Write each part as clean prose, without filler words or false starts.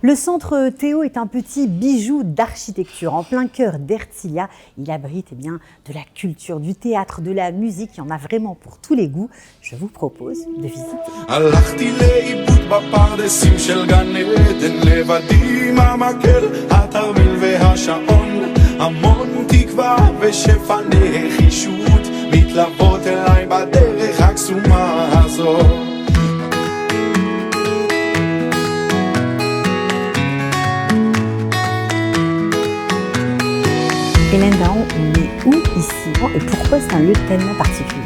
Le centre Théo est un petit bijou d'architecture en plein cœur d'Herzliya. Il abrite de la culture, du théâtre, de la musique. Il y en a vraiment pour tous les goûts. Je vous propose de visiter. Hélène Dahan, on est où ici et pourquoi c'est un lieu tellement particulier?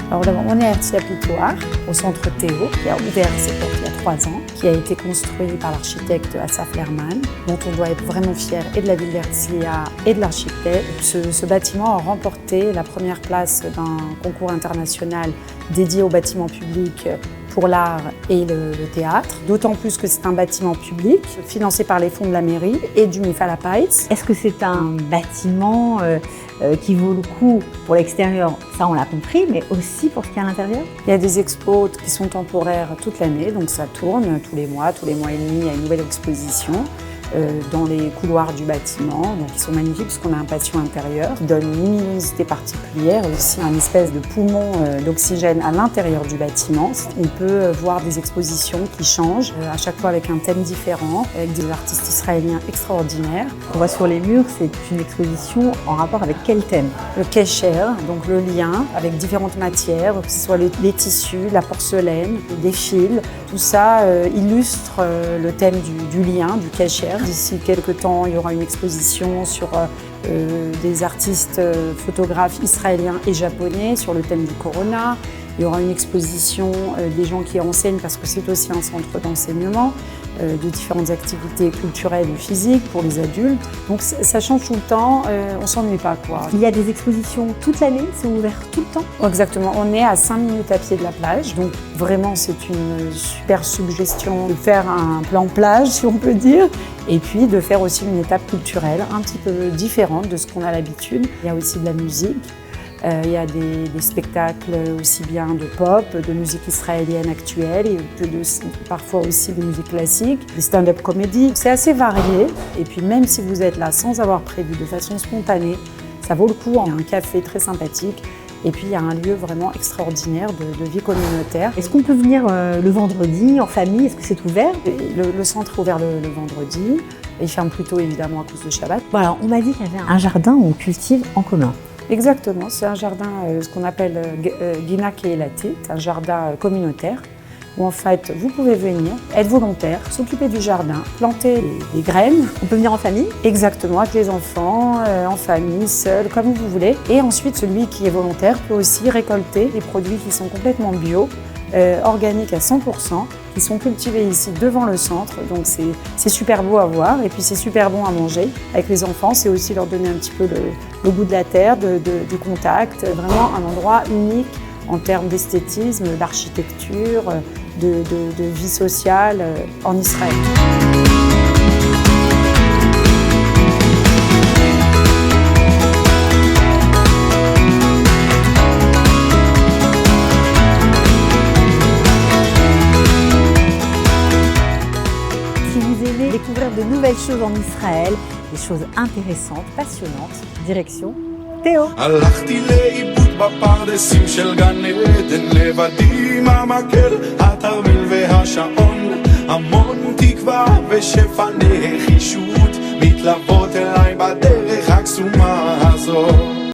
Alors d'abord, on est à Herzliya-Pittoar, au centre Théo, qui a ouvert ses portes il y a 3 ans, qui a été construit par l'architecte Asaf Lerman, dont on doit être vraiment fier et de la ville d'Herzliya et de l'architecte. Ce bâtiment a remporté la première place d'un concours international dédié aux bâtiments publics pour l'art et le théâtre, d'autant plus que c'est un bâtiment public financé par les fonds de la mairie et du Mifal Hapites. Est-ce que c'est un bâtiment qui vaut le coup pour l'extérieur? Ça, on l'a compris, mais aussi pour ce qu'il y a à l'intérieur? Il y a des expos qui sont temporaires toute l'année, donc ça tourne tous les mois et demi, il y a une nouvelle exposition dans les couloirs du bâtiment, donc ils sont magnifiques parce qu'on a un patio intérieur qui donne une luminosité particulière, aussi un espèce de poumon d'oxygène à l'intérieur du bâtiment. On peut voir des expositions qui changent, à chaque fois avec un thème différent, avec des artistes israéliens extraordinaires. On voit sur les murs, c'est une exposition en rapport avec quel thème? Le kesher, donc le lien avec différentes matières, que ce soit les tissus, la porcelaine, des fils, tout ça illustre le thème du lien, du kesher. D'ici quelques temps, il y aura une exposition sur des artistes photographes israéliens et japonais sur le thème du corona. Il y aura une exposition des gens qui enseignent, parce que c'est aussi un centre d'enseignement, de différentes activités culturelles et physiques pour les adultes. Donc ça change tout le temps, on ne s'ennuie pas, quoi. Il y a des expositions toute l'année, c'est ouvert tout le temps? Exactement, on est à 5 minutes à pied de la plage, donc vraiment c'est une super suggestion de faire un plan plage, si on peut dire, et puis de faire aussi une étape culturelle un petit peu différente de ce qu'on a l'habitude. Il y a aussi de la musique. Il y a des spectacles aussi bien de pop, de musique israélienne actuelle et parfois aussi de musique classique, des stand-up comédies. C'est assez varié et puis même si vous êtes là sans avoir prévu, de façon spontanée, ça vaut le coup. Il y a un café très sympathique et puis il y a un lieu vraiment extraordinaire de vie communautaire. Est-ce qu'on peut venir le vendredi en famille? Est-ce que c'est ouvert? Le centre est ouvert le vendredi. Il ferme plus tôt évidemment à cause de Shabbat. Voilà, on m'a dit qu'il y avait un jardin où on cultive en commun. Exactement, c'est un jardin, ce qu'on appelle Gina Kehelati, un jardin communautaire, où en fait vous pouvez venir, être volontaire, s'occuper du jardin, planter des graines. On peut venir en famille? Exactement, avec les enfants, en famille, seul, comme vous voulez. Et ensuite, celui qui est volontaire peut aussi récolter des produits qui sont complètement bio, organiques à 100%, qui sont cultivés ici devant le centre, donc c'est super beau à voir et puis c'est super bon à manger. Avec les enfants, c'est aussi leur donner un petit peu le goût de la terre, du contact, vraiment un endroit unique en termes d'esthétisme, d'architecture, de vie sociale en Israël. Découvrir de nouvelles choses en Israël, des choses intéressantes, passionnantes. Direction Théo. הלכתי לאיבוד בפרדסים של גן עדן, לבדי עם המקל, התרמיל והשעון, המון תקווה ושפע נחישות מתלוות אליי בדרך הקסומה הזאת.